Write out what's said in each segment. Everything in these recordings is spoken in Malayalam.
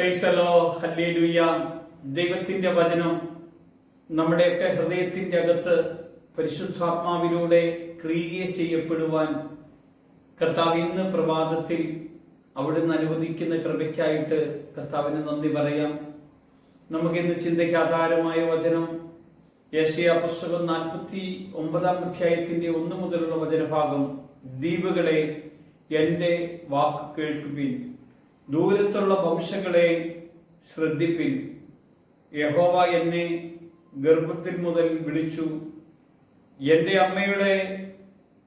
Praise the Lord, hallelujah. ദൈവത്തിന്റെ വചനം നമ്മുടെയൊക്കെ ഹൃദയത്തിന്റെ അകത്ത് പരിശുദ്ധാത്മാവിലൂടെ ക്രിയ ചെയ്യപ്പെടുവാൻ കർത്താവ് ഇന്ന് പ്രഭാതത്തിൽ അവിടുന്ന് അനുവദിക്കുന്ന കൃപയ്ക്കായിട്ട് കർത്താവിന് നന്ദി പറയാം. നമുക്കിന്ന് ചിന്തയ്ക്ക് ആധാരമായ വചനം യെശയ്യാ പുസ്തകം 49 അധ്യായത്തിന്റെ 1 മുതലുള്ള വചനഭാഗം. ദ്വീപുകളെ എൻ്റെ വാക്ക് കേൾക്കുവിൻ, ദൂരത്തുള്ള വംശങ്ങളെ ശ്രദ്ധിപ്പിൻ. യഹോവ എന്നെ ഗർഭത്തിൽ മുതൽ വിളിച്ചു, എൻ്റെ അമ്മയുടെ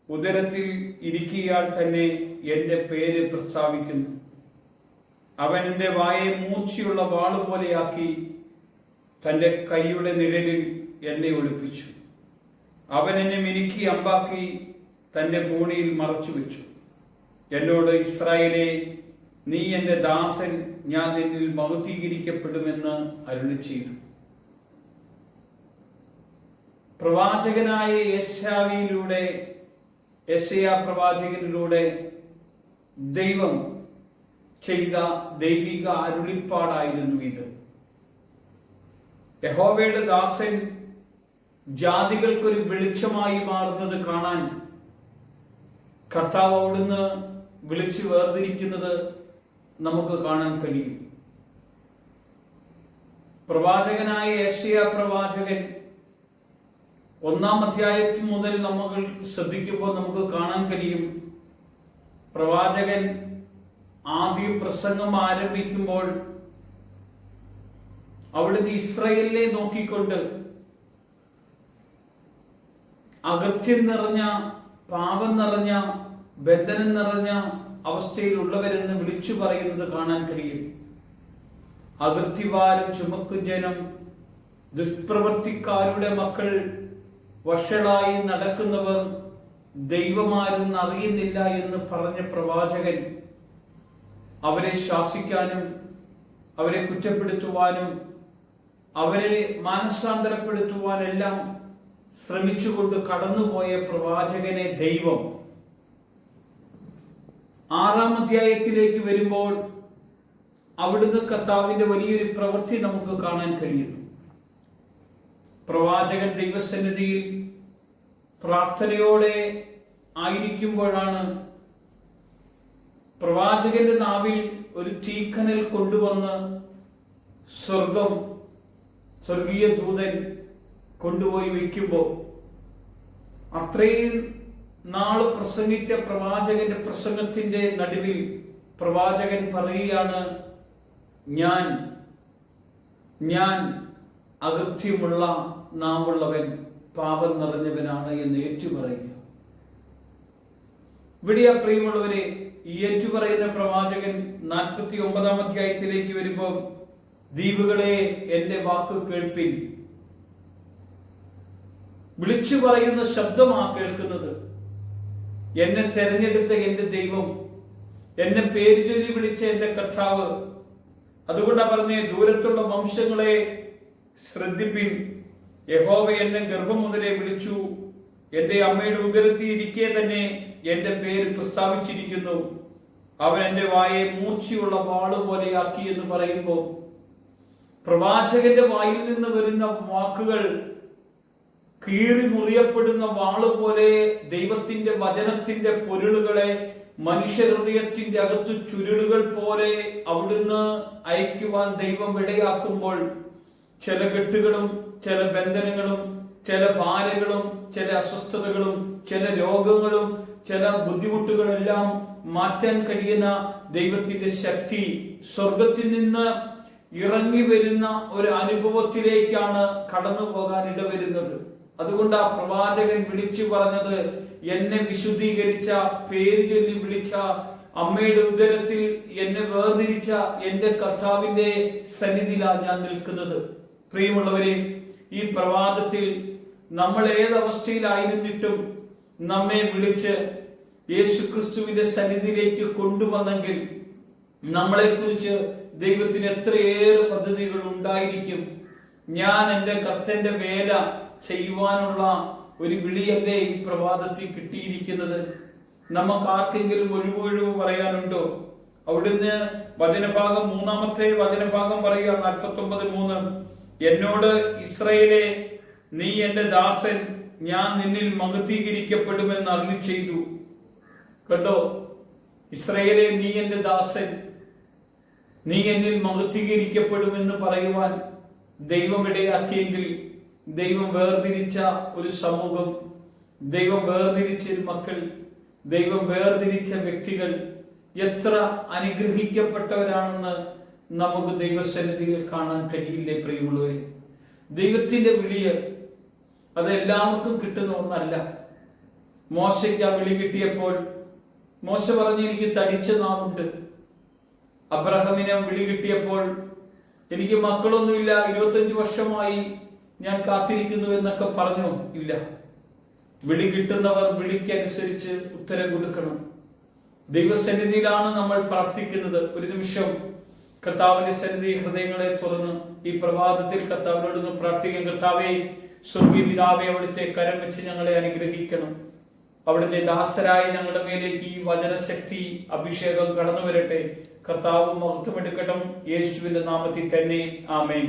ഉദരത്തിൽ ഇരിക്കിയാൽ തന്നെ എൻ്റെ പേര് പ്രസ്താവിക്കുന്നു. അവൻ എൻ്റെ വായെ മൂർച്ചയുള്ള വാള് പോലെയാക്കി, തൻ്റെ കൈയുടെ നിഴലിൽ എന്നെ ഒളിപ്പിച്ചു. അവൻ എന്നെ മിനുക്കി അമ്പാക്കി തൻ്റെ പൂണിയിൽ മറച്ചു വെച്ചു. എന്നോട്, ഇസ്രായേലേ, നീ എൻ്റെ ദാസൻ, ഞാൻ നിന്നിൽ മഹത്വീകരിക്കപ്പെടുമെന്ന് അരുളി ചെയ്തു. പ്രവാചകനായ യെശയ്യാ പ്രവാചകനിലൂടെ ദൈവം ചെയ്ത ദൈവിക അരുളിപ്പാടായിരുന്നു ഇത്. യഹോവയുടെ ദാസൻ ജാതികൾക്കൊരു വെളിച്ചമായി മാറുന്നത് കാണാൻ കർത്താവ് അവിടുന്ന് വിളിച്ചു വേർതിരിക്കുന്നത് നമുക്ക് കാണാൻ കഴിയും. പ്രവാചകനായ യെശയ്യാ പ്രവാചകൻ 1 അധ്യായത്തിൽ മുതൽ നമ്മൾ ശ്രദ്ധിക്കുമ്പോൾ നമുക്ക് കാണാൻ കഴിയും, പ്രവാചകൻ ആദ്യ പ്രസംഗം ആരംഭിക്കുമ്പോൾ അവിടുന്ന് ഇസ്രായേലിനെ നോക്കിക്കൊണ്ട് അകൃത്യം നിറഞ്ഞ, പാപം നിറഞ്ഞ, ബന്ധനം നിറഞ്ഞ അവസ്ഥയിലുള്ളവരെന്ന് വിളിച്ചു പറയുന്നത് കാണാൻ കഴിയും. അകൃത്യഭാരം ചുമക്കും ജനം, ദുഷ്പ്രവർത്തിക്കാരുടെ മക്കൾ, വഷളായി നടക്കുന്നവർ, ദൈവമാരെന്ന് അറിയുന്നില്ല എന്ന് പറഞ്ഞ പ്രവാചകൻ അവരെ ശാസിക്കാനും അവരെ കുറ്റപ്പെടുത്തുവാനും അവരെ മാനസാന്തരപ്പെടുത്തുവാനെല്ലാം ശ്രമിച്ചുകൊണ്ട് കടന്നുപോയ പ്രവാചകനെ ദൈവം 6 അധ്യായത്തിലേക്ക് വരുമ്പോൾ അവിടുന്ന് കർത്താവിന്റെ വലിയൊരു പ്രവൃത്തി നമുക്ക് കാണാൻ കഴിയുന്നു. പ്രവാചകൻ ദൈവസന്നിധിയിൽ പ്രാർത്ഥനയോടെ ആയിരിക്കുമ്പോഴാണ് പ്രവാചകന്റെ നാവിൽ ഒരു തീക്കനൽ കൊണ്ടുവന്ന് സ്വർഗീയ ദൂതൻ കൊണ്ടുപോയി വയ്ക്കുമ്പോൾ അത്രയും നാള് പ്രസംഗിച്ച പ്രവാചകന്റെ പ്രസംഗത്തിന്റെ നടുവിൽ പ്രവാചകൻ പറയുകയാണ്, ഞാൻ അകൃത്യമുള്ള നാവുള്ളവൻ, പാപം നിറഞ്ഞവനാണ് എന്ന് ഏറ്റുപറയുക. ഇവിടെ പ്രിയമുള്ളവരെ, ഈ ഏറ്റുപറയുന്ന പ്രവാചകൻ 49 അധ്യായത്തിലേക്ക് വരുമ്പോൾ, ദ്വീപുകളെ എൻ്റെ വാക്ക് കേൾപ്പിൻ, വിളിച്ചു പറയുന്ന ശബ്ദമാ കേൾക്കുന്നത്. എന്നെ തെരഞ്ഞെടുത്ത എൻ്റെ ദൈവം, എന്നെ പേര് ചൊല്ലി വിളിച്ച എൻ്റെ കർത്താവ്. അതുകൊണ്ടാ പറഞ്ഞേ, ദൂരത്തുള്ള വംശങ്ങളെ ശ്രദ്ധിപ്പിൻ. യഹോവ എന്നെ ഗർഭം മുതലേ വിളിച്ചു, എൻ്റെ അമ്മയുടെ ഉദരത്തിൽ ഇരിക്കെ തന്നെ എൻ്റെ പേര് പ്രസ്താവിച്ചിരിക്കുന്നു. അവൻ എൻ്റെ വായെ മൂർച്ചയുള്ള വാള് പോലെയാക്കി എന്ന് പറയുമ്പോൾ, പ്രവാചകന്റെ വായിൽ നിന്ന് വരുന്ന വാക്കുകൾ കീറി മുറിയപ്പെടുന്ന വാള് പോലെ ദൈവത്തിന്റെ വചനത്തിന്റെ പൊരുളുകളെ മനുഷ്യഹൃദയത്തിന്റെ അകത്ത് ചുരുളുകൾ പോലെ അവിടുന്ന് അയക്കുവാൻ ദൈവം ഇടയാക്കുമ്പോൾ, ചില കെട്ടുകളും ചില ബന്ധനങ്ങളും ചില ഭാരങ്ങളും ചില അസ്വസ്ഥതകളും ചില രോഗങ്ങളും ചില ബുദ്ധിമുട്ടുകളെല്ലാം മാറ്റാൻ കഴിയുന്ന ദൈവത്തിന്റെ ശക്തി സ്വർഗത്തിൽ നിന്ന് ഇറങ്ങി വരുന്ന ഒരു അനുഭവത്തിലേക്കാണ് കടന്നു പോകാൻ ഇടവരുന്നത്. അതുകൊണ്ട് ആ പ്രവാചകൻ വിളിച്ചു പറഞ്ഞത്, എന്നെ വിശുദ്ധീകരിച്ച, പേര് ചൊല്ലി വിളിച്ച, അമ്മയുടെ ഉദരത്തിൽ എന്നെ വേർതിരിച്ച എൻ്റെ കർത്താവിന്റെ സന്നിധിയിലാണ് ഞാൻ നിൽക്കുന്നത്. പ്രിയമുള്ളവരെ, ഈ പ്രഭാതത്തിൽ നമ്മൾ ഏതവസ്ഥയിലായിരുന്നിട്ടും നമ്മെ വിളിച്ച് യേശുക്രിസ്തുവിന്റെ സന്നിധിയിലേക്ക് കൊണ്ടുവന്നെങ്കിൽ നമ്മളെക്കുറിച്ച് ദൈവത്തിന് എത്രയേറെ പദ്ധതികൾ ഉണ്ടായിരിക്കും. ഞാൻ എൻ്റെ കർത്തന്റെ വേല ചെയ്യുവാനുള്ള ഒരു വിളിയല്ലേ ഈ പ്രഭാതത്തിൽ കിട്ടിയിരിക്കുന്നത്. നമുക്ക് ആർക്കെങ്കിലും ഒഴിവ് പറയാനുണ്ടോ? അവിടുന്ന് വചനഭാഗം, മൂന്നാമത്തെ വചനഭാഗം പറയുക, 49:3, എന്നോട് ഇസ്രായേലേ, നീ എന്റെ ദാസൻ, ഞാൻ നിന്നിൽ മഹത്വീകരിക്കപ്പെടുമെന്ന് അരുളിച്ചെയ്തു. കണ്ടോ, ഇസ്രായേലേ, നീ എന്റെ ദാസൻ, നീ എന്നിൽ മഹത്വീകരിക്കപ്പെടുമെന്ന് പറയുവാൻ ദൈവം ഇടയാക്കിയെങ്കിൽ, ദൈവം വേർതിരിച്ച ഒരു സമൂഹം, ദൈവം വേർതിരിച്ച മക്കൾ, ദൈവം വേർതിരിച്ച വ്യക്തികൾ എത്ര അനുഗ്രഹിക്കപ്പെട്ടവരാണെന്ന് നമുക്ക് ദൈവസന്നിധിയിൽ കാണാൻ കഴിയില്ലേ പ്രിയമുള്ളവരെ? ദൈവത്തിന്റെ വിളിയെ അത് എല്ലാവർക്കും കിട്ടുന്ന ഒന്നല്ല. മോശയ്ക്ക് ആ വിളി കിട്ടിയപ്പോൾ മോശ പറഞ്ഞു, എനിക്ക് തടിച്ച നാവുണ്ട്. അബ്രഹാമിനെ വിളി കിട്ടിയപ്പോൾ, എനിക്ക് മക്കളൊന്നുമില്ല, 25 വർഷമായി ഞാൻ കാത്തിരിക്കുന്നു എന്നൊക്കെ പറഞ്ഞു. ഇല്ല, വിളി കിട്ടുന്നവർ വിളിക്കനുസരിച്ച് ഉത്തരം കൊടുക്കണം. ദൈവസന്നിധിയിലാണ് നമ്മൾ പ്രാർത്ഥിക്കുന്നത്. ഒരു നിമിഷം കർത്താവിന്റെ സന്നിധി ഹൃദയങ്ങളെ തുറന്ന് ഈ പ്രഭാതത്തിൽ കർത്താവിനോടൊന്ന് പ്രാർത്ഥിക്കാം. കർത്താവേ, സ്വർഗീയ പിതാവേ, അവിടുത്തെ കരം വെച്ച് ഞങ്ങളെ അനുഗ്രഹിക്കണം. അവിടുത്തെ ദാസരായ ഞങ്ങളുടെ മേലേക്ക് ഈ വചനശക്തി, അഭിഷേകം കടന്നു വരട്ടെ. കർത്താവ് മഹത്വമെടുക്കട്ടെ. യേശുവിന്റെ നാമത്തിൽ തന്നെ, ആമേൻ.